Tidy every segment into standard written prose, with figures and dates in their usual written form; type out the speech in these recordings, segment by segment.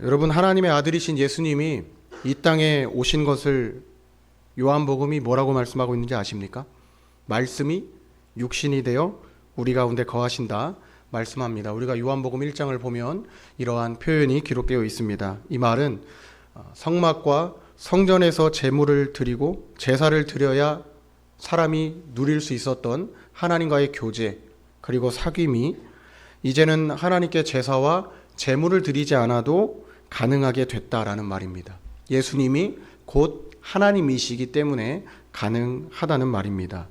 여러분, 하나님의 아들이신 예수님이 이 땅에 오신 것을 요한복음이 뭐라고 말씀하고 있는지 아십니까? 말씀이 육신이 되어 우리 가운데 거하신다 말씀합니다. 우리가 요한복음 1장을 보면 이러한 표현이 기록되어 있습니다. 이 말은 성막과 성전에서 제물을 드리고 제사를 드려야 사람이 누릴 수 있었던 하나님과의 교제 그리고 사귐이 이제는 하나님께 제사와 제물을 드리지 않아도 가능하게 됐다라는 말입니다. 예수님이 곧 하나님이시기 때문에 가능하다는 말입니다.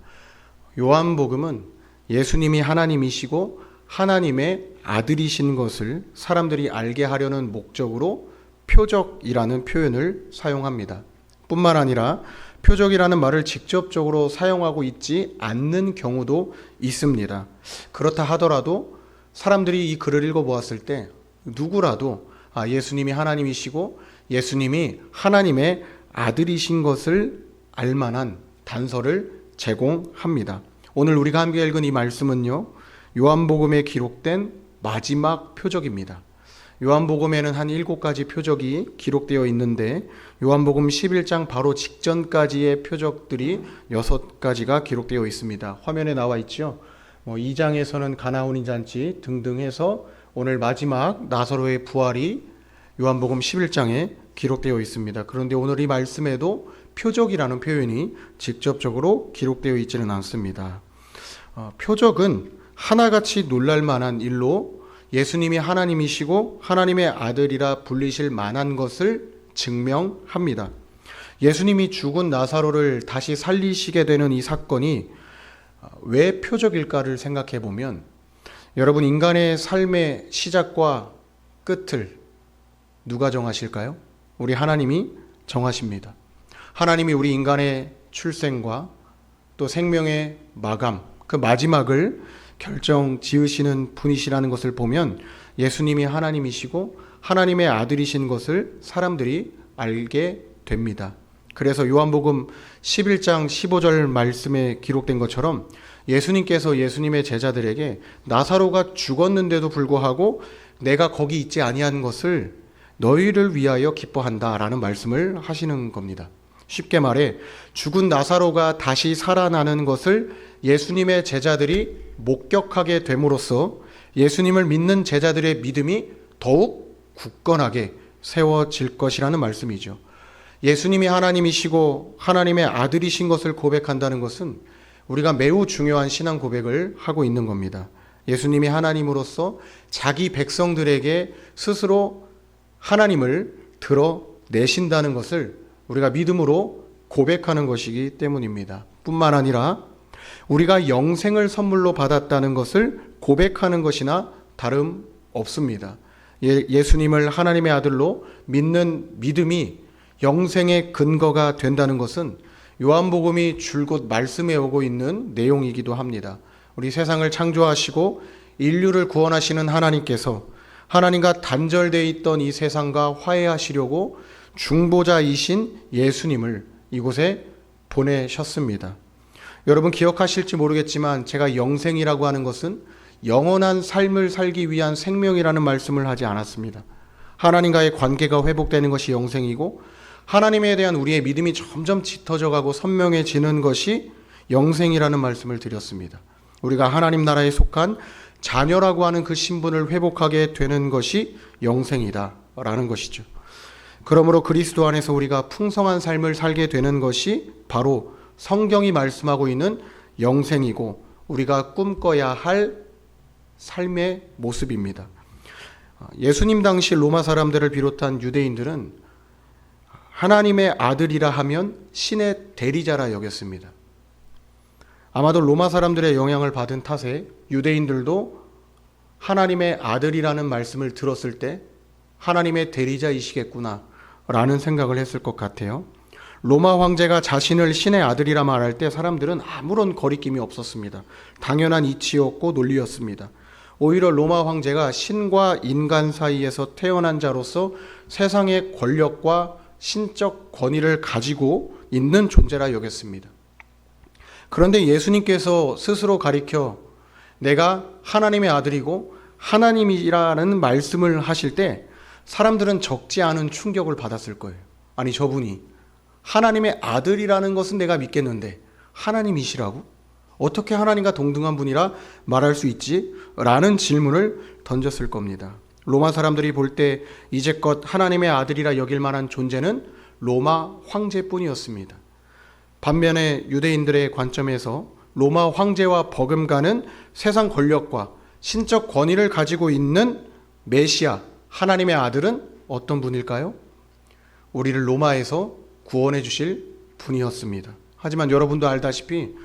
요한복음은 예수님이 하나님이시고 하나님의 아들이신 것을 사람들이 알게 하려는 목적으로 표적이라는 표현을 사용합니다. 뿐만 아니라 표적이라는 말을 직접적으로 사용하고 있지 않는 경우도 있습니다. 그렇다 하더라도 사람들이 이 글을 읽어보았을 때 누구라도 예수님이 하나님이시고 예수님이 하나님의 아들이신 것을 알만한 단서를 제공합니다. 오늘 우리가 함께 읽은 이 말씀은요, 요한복음에 기록된 마지막 표적입니다. 요한복음에는 한 7가지 표적이 기록되어 있는데 요한복음 11장 바로 직전까지의 표적들이 6가지가 기록되어 있습니다. 화면에 나와 있죠. 2장에서는 가나오니 잔치 등등 해서 오늘 마지막 나사로의 부활이 요한복음 11장에 기록되어 있습니다. 그런데 오늘 이 말씀에도 표적이라는 표현이 직접적으로 기록되어 있지는 않습니다. 표적은 하나같이 놀랄만한 일로 예수님이 하나님이시고 하나님의 아들이라 불리실 만한 것을 증명합니다. 예수님이 죽은 나사로를 다시 살리시게 되는 이 사건이 왜 표적일까를 생각해 보면 여러분, 인간의 삶의 시작과 끝을 누가 정하실까요? 우리 하나님이 정하십니다. 하나님이 우리 인간의 출생과 또 생명의 마감, 그 마지막을 결정 지으시는 분이시라는 것을 보면 예수님이 하나님이시고 하나님의 아들이신 것을 사람들이 알게 됩니다. 그래서 요한복음 11장 15절 말씀에 기록된 것처럼 예수님께서 예수님의 제자들에게 나사로가 죽었는데도 불구하고 내가 거기 있지 아니한 것을 너희를 위하여 기뻐한다라는 말씀을 하시는 겁니다. 쉽게 말해 죽은 나사로가 다시 살아나는 것을 예수님의 제자들이 목격하게 됨으로써 예수님을 믿는 제자들의 믿음이 더욱 굳건하게 세워질 것이라는 말씀이죠. 예수님이 하나님이시고 하나님의 아들이신 것을 고백한다는 것은 우리가 매우 중요한 신앙 고백을 하고 있는 겁니다. 예수님이 하나님으로서 자기 백성들에게 스스로 하나님을 드러내신다는 것을 우리가 믿음으로 고백하는 것이기 때문입니다. 뿐만 아니라 우리가 영생을 선물로 받았다는 것을 고백하는 것이나 다름없습니다. 예수님을 하나님의 아들로 믿는 믿음이 영생의 근거가 된다는 것은 요한복음이 줄곧 말씀해 오고 있는 내용이기도 합니다. 우리 세상을 창조하시고 인류를 구원하시는 하나님께서 하나님과 단절되어 있던 이 세상과 화해하시려고 중보자이신 예수님을 이곳에 보내셨습니다. 여러분 기억하실지 모르겠지만 제가 영생이라고 하는 것은 영원한 삶을 살기 위한 생명이라는 말씀을 하지 않았습니다. 하나님과의 관계가 회복되는 것이 영생이고 하나님에 대한 우리의 믿음이 점점 짙어져 가고 선명해지는 것이 영생이라는 말씀을 드렸습니다. 우리가 하나님 나라에 속한 자녀라고 하는 그 신분을 회복하게 되는 것이 영생이다라는 것이죠. 그러므로 그리스도 안에서 우리가 풍성한 삶을 살게 되는 것이 바로 성경이 말씀하고 있는 영생이고 우리가 꿈꿔야 할 삶의 모습입니다. 예수님 당시 로마 사람들을 비롯한 유대인들은 하나님의 아들이라 하면 신의 대리자라 여겼습니다. 아마도 로마 사람들의 영향을 받은 탓에 유대인들도 하나님의 아들이라는 말씀을 들었을 때 하나님의 대리자이시겠구나 라는 생각을 했을 것 같아요. 로마 황제가 자신을 신의 아들이라 말할 때 사람들은 아무런 거리낌이 없었습니다. 당연한 이치였고 논리였습니다. 오히려 로마 황제가 신과 인간 사이에서 태어난 자로서 세상의 권력과 신적 권위를 가지고 있는 존재라 여겼습니다. 그런데 예수님께서 스스로 가리켜 내가 하나님의 아들이고 하나님이라는 말씀을 하실 때 사람들은 적지 않은 충격을 받았을 거예요. 아니, 저분이 하나님의 아들이라는 것은 내가 믿겠는데 하나님이시라고? 어떻게 하나님과 동등한 분이라 말할 수 있지? 라는 질문을 던졌을 겁니다. 로마 사람들이 볼 때 이제껏 하나님의 아들이라 여길 만한 존재는 로마 황제뿐이었습니다. 반면에 유대인들의 관점에서 로마 황제와 버금가는 세상 권력과 신적 권위를 가지고 있는 메시아, 하나님의 아들은 어떤 분일까요? 우리를 로마에서 구원해 주실 분이었습니다. 하지만 여러분도 알다시피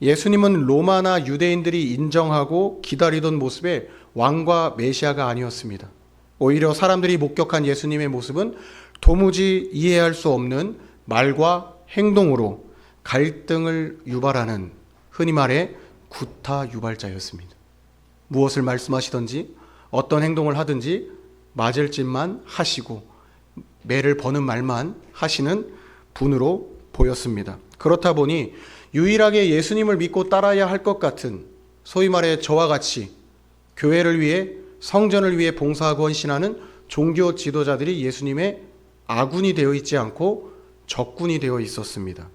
예수님은 로마나 유대인들이 인정하고 기다리던 모습의 왕과 메시아가 아니었습니다. 오히려 사람들이 목격한 예수님의 모습은 도무지 이해할 수 없는 말과 행동으로 갈등을 유발하는, 흔히 말해 구타 유발자였습니다. 무엇을 말씀하시든지 어떤 행동을 하든지 맞을 짓만 하시고 매를 버는 말만 하시는 분으로 보였습니다. 그렇다 보니 유일하게 예수님을 믿고 따라야 할 것 같은, 소위 말해 저와 같이 교회를 위해, 성전을 위해 봉사하고 헌신하는 종교 지도자들이 예수님의 아군이 되어 있지 않고 적군이 되어 있었습니다.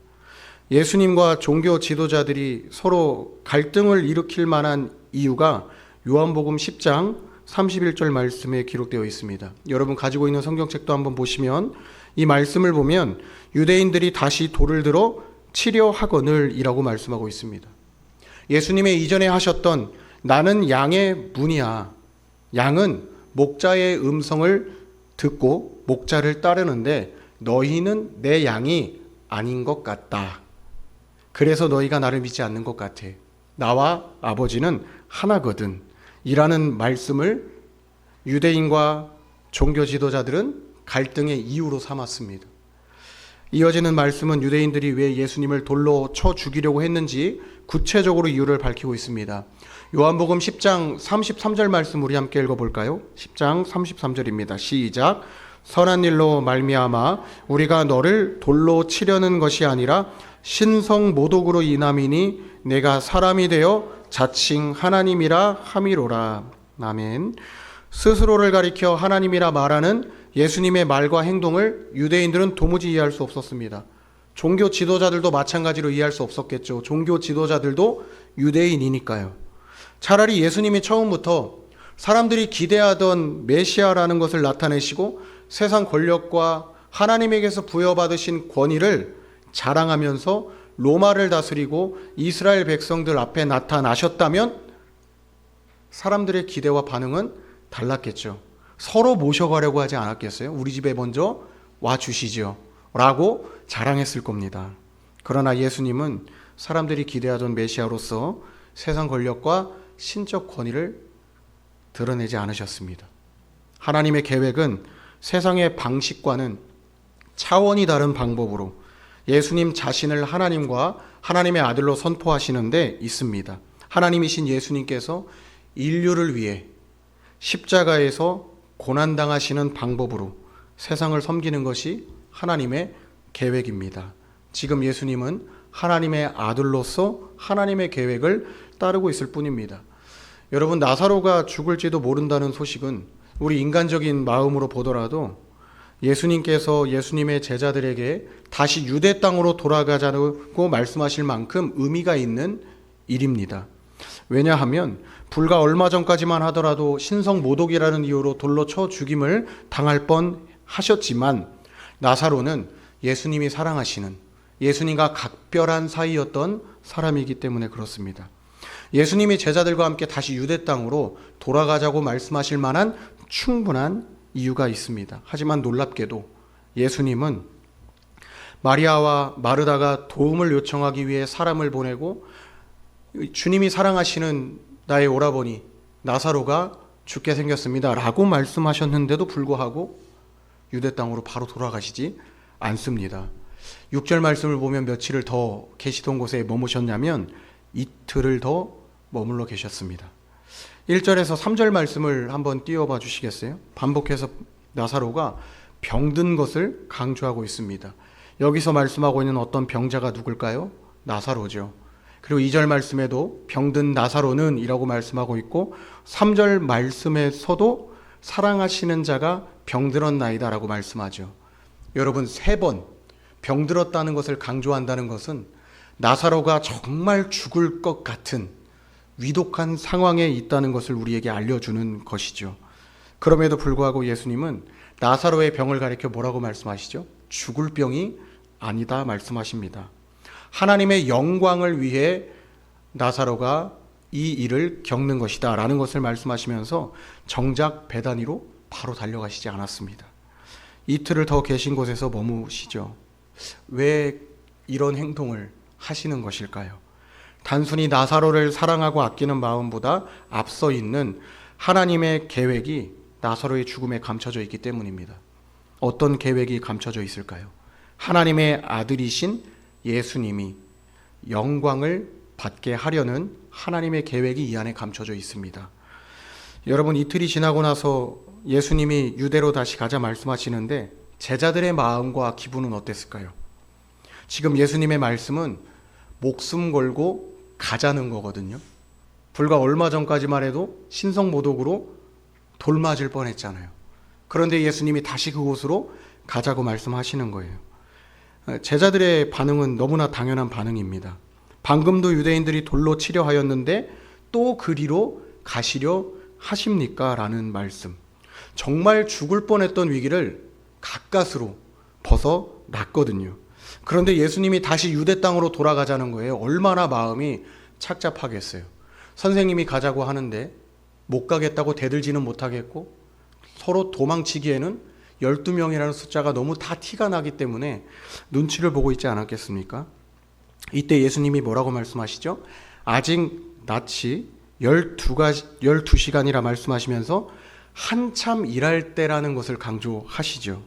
예수님과 종교 지도자들이 서로 갈등을 일으킬 만한 이유가 요한복음 10장 31절 말씀에 기록되어 있습니다. 여러분 가지고 있는 성경책도 한번 보시면 이 말씀을 보면 유대인들이 다시 돌을 들어 치려 하거늘 이라고 말씀하고 있습니다. 예수님의 이전에 하셨던 나는 양의 문이야. 양은 목자의 음성을 듣고 목자를 따르는데 너희는 내 양이 아닌 것 같다. 그래서 너희가 나를 믿지 않는 것 같아. 나와 아버지는 하나거든. 이라는 말씀을 유대인과 종교 지도자들은 갈등의 이유로 삼았습니다. 이어지는 말씀은 유대인들이 왜 예수님을 돌로 쳐 죽이려고 했는지 구체적으로 이유를 밝히고 있습니다. 요한복음 10장 33절 말씀 우리 함께 읽어볼까요? 10장 33절입니다. 시작. 선한 일로 말미암아 우리가 너를 돌로 치려는 것이 아니라 신성 모독으로 인함이니 내가 사람이 되어 자칭 하나님이라 함이로라. 아멘. 스스로를 가리켜 하나님이라 말하는 예수님의 말과 행동을 유대인들은 도무지 이해할 수 없었습니다. 종교 지도자들도 마찬가지로 이해할 수 없었겠죠. 종교 지도자들도 유대인이니까요. 차라리 예수님이 처음부터 사람들이 기대하던 메시아라는 것을 나타내시고 세상 권력과 하나님에게서 부여받으신 권위를 자랑하면서 로마를 다스리고 이스라엘 백성들 앞에 나타나셨다면 사람들의 기대와 반응은 달랐겠죠. 서로 모셔가려고 하지 않았겠어요? 우리 집에 먼저 와주시죠 라고 자랑했을 겁니다. 그러나 예수님은 사람들이 기대하던 메시아로서 세상 권력과 신적 권위를 드러내지 않으셨습니다. 하나님의 계획은 세상의 방식과는 차원이 다른 방법으로 예수님 자신을 하나님과 하나님의 아들로 선포하시는 데 있습니다. 하나님이신 예수님께서 인류를 위해 십자가에서 고난당하시는 방법으로 세상을 섬기는 것이 하나님의 계획입니다. 지금 예수님은 하나님의 아들로서 하나님의 계획을 따르고 있을 뿐입니다. 여러분, 나사로가 죽을지도 모른다는 소식은 우리 인간적인 마음으로 보더라도 예수님께서 예수님의 제자들에게 다시 유대 땅으로 돌아가자고 말씀하실 만큼 의미가 있는 일입니다. 왜냐하면 불과 얼마 전까지만 하더라도 신성 모독이라는 이유로 돌로 쳐 죽임을 당할 뻔 하셨지만 나사로는 예수님이 사랑하시는, 예수님과 각별한 사이였던 사람이기 때문에 그렇습니다. 예수님이 제자들과 함께 다시 유대 땅으로 돌아가자고 말씀하실 만한 충분한 이유가 있습니다. 하지만 놀랍게도 예수님은 마리아와 마르다가 도움을 요청하기 위해 사람을 보내고 주님이 사랑하시는 나의 오라버니 나사로가 죽게 생겼습니다 라고 말씀하셨는데도 불구하고 유대 땅으로 바로 돌아가시지 않습니다. 6절 말씀을 보면 며칠을 더 계시던 곳에 머무셨냐면 이틀을 더 머물러 계셨습니다. 1절에서 3절 말씀을 한번 띄워봐 주시겠어요? 반복해서 나사로가 병든 것을 강조하고 있습니다. 여기서 말씀하고 있는 어떤 병자가 누굴까요? 나사로죠. 그리고 2절 말씀에도 병든 나사로는 이라고 말씀하고 있고 3절 말씀에서도 사랑하시는 자가 병들었나이다라고 말씀하죠. 여러분, 3번 병들었다는 것을 강조한다는 것은 나사로가 정말 죽을 것 같은 위독한 상황에 있다는 것을 우리에게 알려주는 것이죠. 그럼에도 불구하고 예수님은 나사로의 병을 가리켜 뭐라고 말씀하시죠? 죽을 병이 아니다 말씀하십니다. 하나님의 영광을 위해 나사로가 이 일을 겪는 것이다 라는 것을 말씀하시면서 정작 베다니로 바로 달려가시지 않았습니다. 이틀을 더 계신 곳에서 머무시죠. 왜 이런 행동을 하시는 것일까요? 단순히 나사로를 사랑하고 아끼는 마음보다 앞서 있는 하나님의 계획이 나사로의 죽음에 감춰져 있기 때문입니다. 어떤 계획이 감춰져 있을까요? 하나님의 아들이신 예수님이 영광을 받게 하려는 하나님의 계획이 이 안에 감춰져 있습니다. 여러분, 이틀이 지나고 나서 예수님이 유대로 다시 가자 말씀하시는데 제자들의 마음과 기분은 어땠을까요? 지금 예수님의 말씀은 목숨 걸고 가자는 거거든요. 불과 얼마 전까지만 해도 신성모독으로 돌 맞을 뻔했잖아요. 그런데 예수님이 다시 그곳으로 가자고 말씀하시는 거예요. 제자들의 반응은 너무나 당연한 반응입니다. 방금도 유대인들이 돌로 치려 하였는데 또 그리로 가시려 하십니까? 라는 말씀. 정말 죽을 뻔했던 위기를 가까스로 벗어났거든요. 그런데 예수님이 다시 유대 땅으로 돌아가자는 거예요. 얼마나 마음이 착잡하겠어요. 선생님이 가자고 하는데 못 가겠다고 대들지는 못하겠고 서로 도망치기에는 12명이라는 숫자가 너무 다 티가 나기 때문에 눈치를 보고 있지 않았겠습니까? 이때 예수님이 뭐라고 말씀하시죠? 아직 낮이 12시간이라 말씀하시면서 한참 일할 때라는 것을 강조하시죠.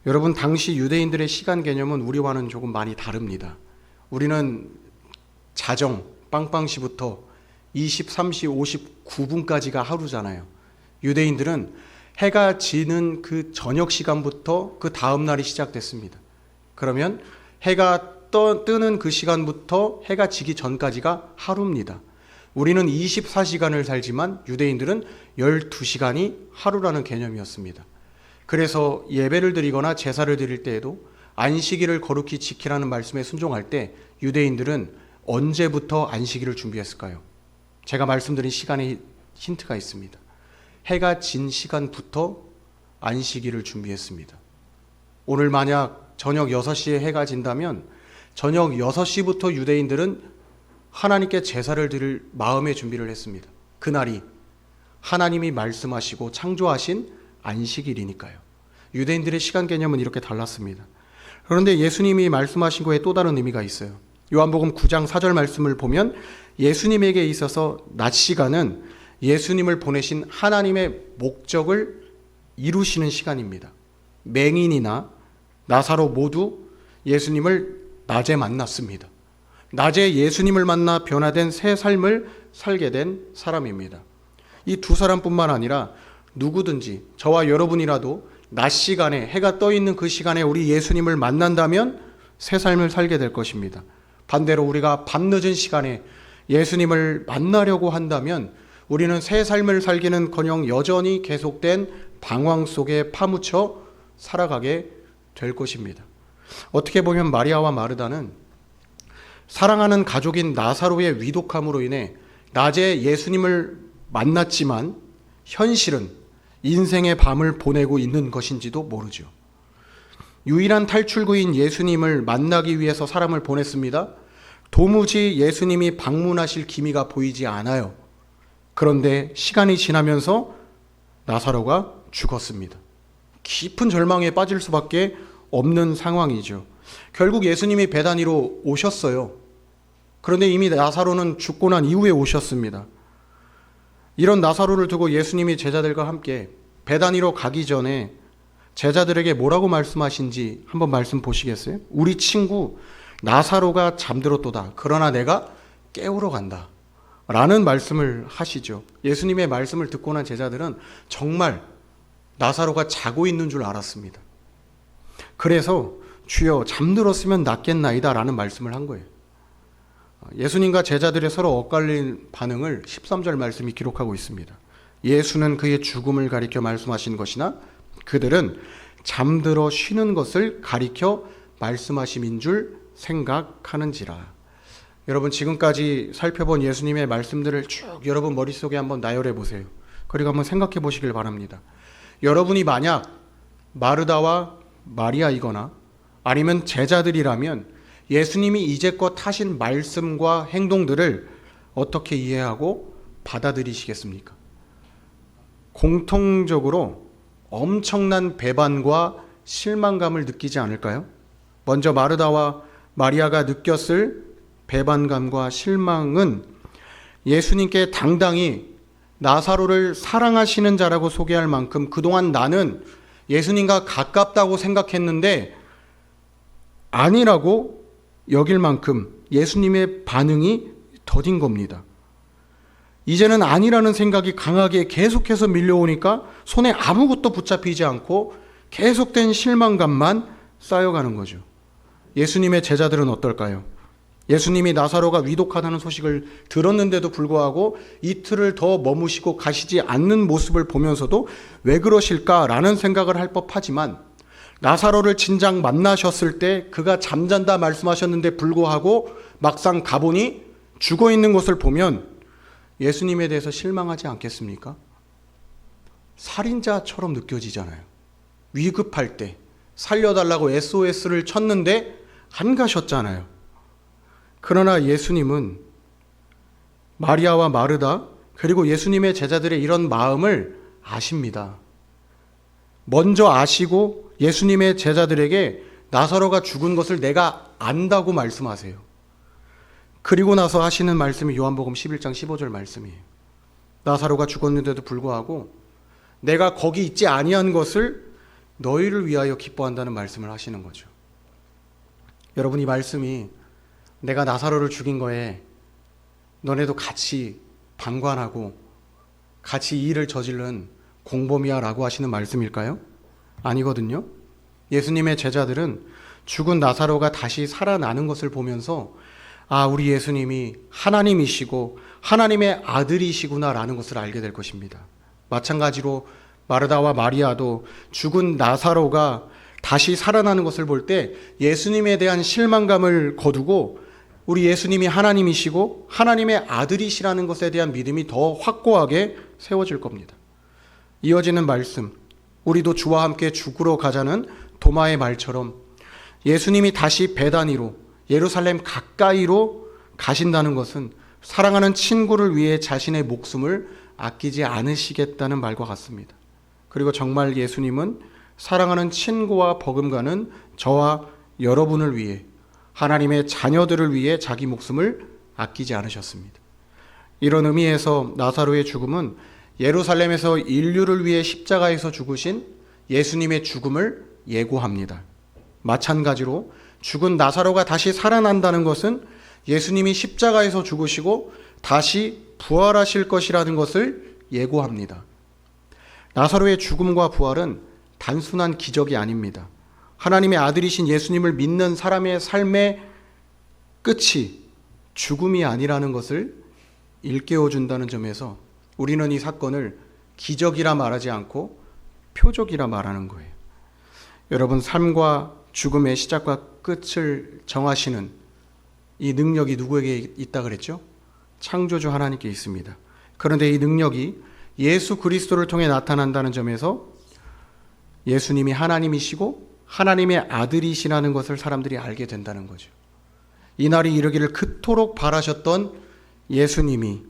여러분, 당시 유대인들의 시간 개념은 우리와는 조금 많이 다릅니다. 우리는 자정 빵빵시부터 23시 59분까지가 하루잖아요. 유대인들은 해가 지는 그 저녁 시간부터 그 다음 날이 시작됐습니다. 그러면 해가 뜨는 그 시간부터 해가 지기 전까지가 하루입니다. 우리는 24시간을 살지만 유대인들은 12시간이 하루라는 개념이었습니다. 그래서 예배를 드리거나 제사를 드릴 때에도 안식일을 거룩히 지키라는 말씀에 순종할 때 유대인들은 언제부터 안식일을 준비했을까요? 제가 말씀드린 시간에 힌트가 있습니다. 해가 진 시간부터 안식일을 준비했습니다. 오늘 만약 저녁 6시에 해가 진다면 저녁 6시부터 유대인들은 하나님께 제사를 드릴 마음의 준비를 했습니다. 그날이 하나님이 말씀하시고 창조하신 안식일이니까요. 유대인들의 시간 개념은 이렇게 달랐습니다. 그런데 예수님이 말씀하신 거에 또 다른 의미가 있어요. 요한복음 9장 4절 말씀을 보면 예수님에게 있어서 낮 시간은 예수님을 보내신 하나님의 목적을 이루시는 시간입니다. 맹인이나 나사로 모두 예수님을 낮에 만났습니다. 낮에 예수님을 만나 변화된 새 삶을 살게 된 사람입니다. 이 두 사람뿐만 아니라 누구든지 저와 여러분이라도 낮 시간에 해가 떠 있는 그 시간에 우리 예수님을 만난다면 새 삶을 살게 될 것입니다. 반대로 우리가 밤늦은 시간에 예수님을 만나려고 한다면 우리는 새 삶을 살기는커녕 여전히 계속된 방황 속에 파묻혀 살아가게 될 것입니다. 어떻게 보면 마리아와 마르다는 사랑하는 가족인 나사로의 위독함으로 인해 낮에 예수님을 만났지만 현실은 인생의 밤을 보내고 있는 것인지도 모르죠. 유일한 탈출구인 예수님을 만나기 위해서 사람을 보냈습니다. 도무지 예수님이 방문하실 기미가 보이지 않아요. 그런데 시간이 지나면서 나사로가 죽었습니다. 깊은 절망에 빠질 수밖에 없는 상황이죠. 결국 예수님이 베다니로 오셨어요. 그런데 이미 나사로는 죽고 난 이후에 오셨습니다. 이런 나사로를 두고 예수님이 제자들과 함께 베다니로 가기 전에 제자들에게 뭐라고 말씀하신지 한번 말씀 보시겠어요? 우리 친구 나사로가 잠들었도다. 그러나 내가 깨우러 간다. 라는 말씀을 하시죠. 예수님의 말씀을 듣고 난 제자들은 정말 나사로가 자고 있는 줄 알았습니다. 그래서 주여 잠들었으면 낫겠나이다 라는 말씀을 한 거예요. 예수님과 제자들의 서로 엇갈린 반응을 13절 말씀이 기록하고 있습니다. 예수는 그의 죽음을 가리켜 말씀하신 것이나 그들은 잠들어 쉬는 것을 가리켜 말씀하심인 줄 생각하는지라. 여러분, 지금까지 살펴본 예수님의 말씀들을 쭉 여러분 머릿속에 한번 나열해 보세요. 그리고 한번 생각해 보시길 바랍니다. 여러분이 만약 마르다와 마리아이거나 아니면 제자들이라면 예수님이 이제껏 하신 말씀과 행동들을 어떻게 이해하고 받아들이시겠습니까? 공통적으로 엄청난 배반과 실망감을 느끼지 않을까요? 먼저 마르다와 마리아가 느꼈을 배반감과 실망은 예수님께 당당히 나사로를 사랑하시는 자라고 소개할 만큼 그동안 나는 예수님과 가깝다고 생각했는데 아니라고 여길 만큼 예수님의 반응이 더딘 겁니다. 이제는 아니라는 생각이 강하게 계속해서 밀려오니까 손에 아무것도 붙잡히지 않고 계속된 실망감만 쌓여가는 거죠. 예수님의 제자들은 어떨까요? 예수님이 나사로가 위독하다는 소식을 들었는데도 불구하고 이틀을 더 머무시고 가시지 않는 모습을 보면서도 왜 그러실까라는 생각을 할 법하지만 나사로를 진작 만나셨을 때 그가 잠잔다 말씀하셨는데 불구하고 막상 가보니 죽어 있는 것을 보면 예수님에 대해서 실망하지 않겠습니까? 살인자처럼 느껴지잖아요. 위급할 때 살려달라고 SOS를 쳤는데 안 가셨잖아요. 그러나 예수님은 마리아와 마르다 그리고 예수님의 제자들의 이런 마음을 아십니다. 먼저 아시고 예수님의 제자들에게 나사로가 죽은 것을 내가 안다고 말씀하세요. 그리고 나서 하시는 말씀이 요한복음 11장 15절 말씀이에요. 나사로가 죽었는데도 불구하고 내가 거기 있지 아니한 것을 너희를 위하여 기뻐한다는 말씀을 하시는 거죠. 여러분, 이 말씀이 내가 나사로를 죽인 거에 너네도 같이 방관하고 같이 이 일을 저지른 공범이야 라고 하시는 말씀일까요? 아니거든요. 예수님의 제자들은 죽은 나사로가 다시 살아나는 것을 보면서 아, 우리 예수님이 하나님이시고 하나님의 아들이시구나라는 것을 알게 될 것입니다. 마찬가지로 마르다와 마리아도 죽은 나사로가 다시 살아나는 것을 볼 때 예수님에 대한 실망감을 거두고 우리 예수님이 하나님이시고 하나님의 아들이시라는 것에 대한 믿음이 더 확고하게 세워질 겁니다. 이어지는 말씀, 우리도 주와 함께 죽으러 가자는 도마의 말처럼 예수님이 다시 베다니로 예루살렘 가까이로 가신다는 것은 사랑하는 친구를 위해 자신의 목숨을 아끼지 않으시겠다는 말과 같습니다. 그리고 정말 예수님은 사랑하는 친구와 버금가는 저와 여러분을 위해 하나님의 자녀들을 위해 자기 목숨을 아끼지 않으셨습니다. 이런 의미에서 나사로의 죽음은 예루살렘에서 인류를 위해 십자가에서 죽으신 예수님의 죽음을 예고합니다. 마찬가지로 죽은 나사로가 다시 살아난다는 것은 예수님이 십자가에서 죽으시고 다시 부활하실 것이라는 것을 예고합니다. 나사로의 죽음과 부활은 단순한 기적이 아닙니다. 하나님의 아들이신 예수님을 믿는 사람의 삶의 끝이 죽음이 아니라는 것을 일깨워준다는 점에서 우리는 이 사건을 기적이라 말하지 않고 표적이라 말하는 거예요. 여러분, 삶과 죽음의 시작과 끝을 정하시는 이 능력이 누구에게 있다 그랬죠? 창조주 하나님께 있습니다. 그런데 이 능력이 예수 그리스도를 통해 나타난다는 점에서 예수님이 하나님이시고 하나님의 아들이시라는 것을 사람들이 알게 된다는 거죠. 이 날이 이르기를 그토록 바라셨던 예수님이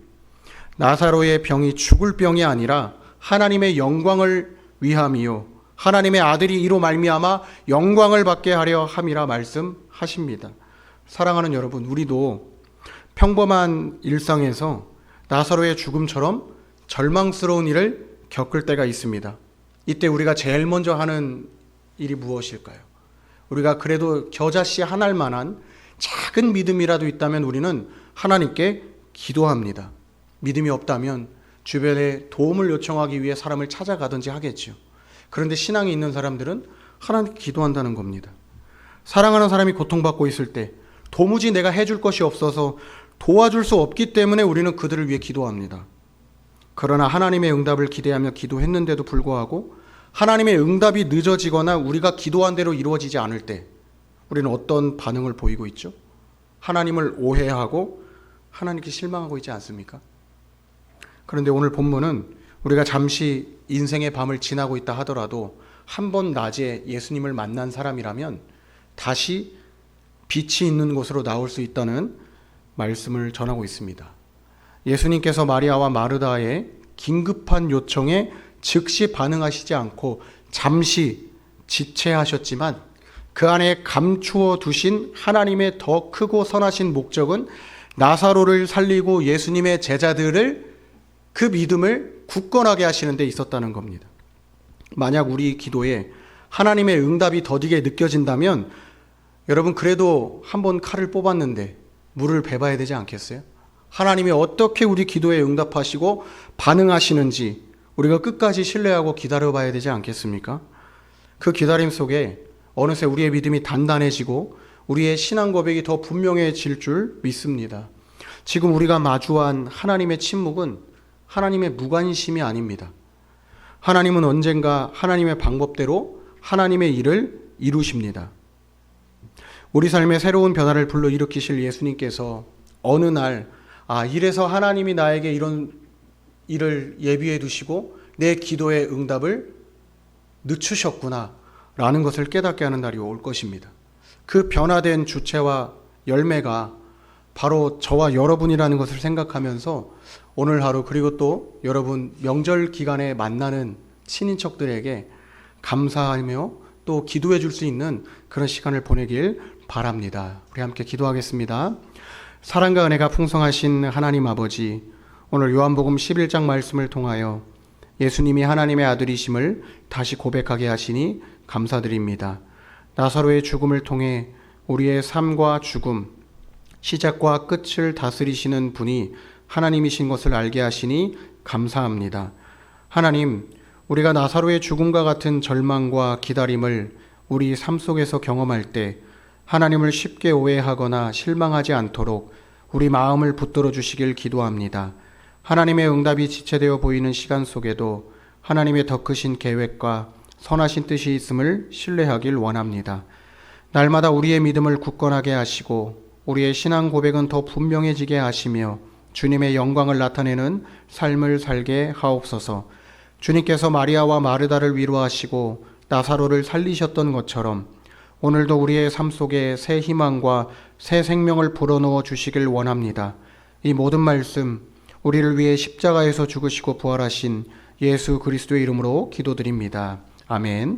나사로의 병이 죽을 병이 아니라 하나님의 영광을 위함이요 하나님의 아들이 이로 말미암아 영광을 받게 하려 함이라 말씀하십니다. 사랑하는 여러분, 우리도 평범한 일상에서 나사로의 죽음처럼 절망스러운 일을 겪을 때가 있습니다. 이때 우리가 제일 먼저 하는 일이 무엇일까요? 우리가 그래도 겨자씨 하나일 만한 작은 믿음이라도 있다면 우리는 하나님께 기도합니다. 믿음이 없다면 주변에 도움을 요청하기 위해 사람을 찾아가든지 하겠죠. 그런데 신앙이 있는 사람들은 하나님께 기도한다는 겁니다. 사랑하는 사람이 고통받고 있을 때 도무지 내가 해줄 것이 없어서 도와줄 수 없기 때문에 우리는 그들을 위해 기도합니다. 그러나 하나님의 응답을 기대하며 기도했는데도 불구하고 하나님의 응답이 늦어지거나 우리가 기도한 대로 이루어지지 않을 때 우리는 어떤 반응을 보이고 있죠? 하나님을 오해하고 하나님께 실망하고 있지 않습니까? 그런데 오늘 본문은 우리가 잠시 인생의 밤을 지나고 있다 하더라도 한 번 낮에 예수님을 만난 사람이라면 다시 빛이 있는 곳으로 나올 수 있다는 말씀을 전하고 있습니다. 예수님께서 마리아와 마르다의 긴급한 요청에 즉시 반응하시지 않고 잠시 지체하셨지만 그 안에 감추어 두신 하나님의 더 크고 선하신 목적은 나사로를 살리고 예수님의 제자들을 그 믿음을 굳건하게 하시는 데 있었다는 겁니다. 만약 우리 기도에 하나님의 응답이 더디게 느껴진다면 여러분 그래도 한번 칼을 뽑았는데 물을 베봐야 되지 않겠어요? 하나님이 어떻게 우리 기도에 응답하시고 반응하시는지 우리가 끝까지 신뢰하고 기다려봐야 되지 않겠습니까? 그 기다림 속에 어느새 우리의 믿음이 단단해지고 우리의 신앙 고백이 더 분명해질 줄 믿습니다. 지금 우리가 마주한 하나님의 침묵은 하나님의 무관심이 아닙니다. 하나님은 언젠가 하나님의 방법대로 하나님의 일을 이루십니다. 우리 삶의 새로운 변화를 불러일으키실 예수님께서 어느 날 이래서 하나님이 나에게 이런 일을 예비해 두시고 내 기도의 응답을 늦추셨구나 라는 것을 깨닫게 하는 날이 올 것입니다. 그 변화된 주체와 열매가 바로 저와 여러분이라는 것을 생각하면서 오늘 하루 그리고 또 여러분 명절 기간에 만나는 친인척들에게 감사하며 또 기도해 줄 수 있는 그런 시간을 보내길 바랍니다. 우리 함께 기도하겠습니다. 사랑과 은혜가 풍성하신 하나님 아버지, 오늘 요한복음 11장 말씀을 통하여 예수님이 하나님의 아들이심을 다시 고백하게 하시니 감사드립니다. 나사로의 죽음을 통해 우리의 삶과 죽음, 시작과 끝을 다스리시는 분이 하나님이신 것을 알게 하시니 감사합니다. 하나님, 우리가 나사로의 죽음과 같은 절망과 기다림을 우리 삶 속에서 경험할 때 하나님을 쉽게 오해하거나 실망하지 않도록 우리 마음을 붙들어 주시길 기도합니다. 하나님의 응답이 지체되어 보이는 시간 속에도 하나님의 더 크신 계획과 선하신 뜻이 있음을 신뢰하길 원합니다. 날마다 우리의 믿음을 굳건하게 하시고 우리의 신앙 고백은 더 분명해지게 하시며 주님의 영광을 나타내는 삶을 살게 하옵소서. 주님께서 마리아와 마르다를 위로하시고 나사로를 살리셨던 것처럼 오늘도 우리의 삶 속에 새 희망과 새 생명을 불어넣어 주시길 원합니다. 이 모든 말씀 우리를 위해 십자가에서 죽으시고 부활하신 예수 그리스도의 이름으로 기도드립니다. 아멘.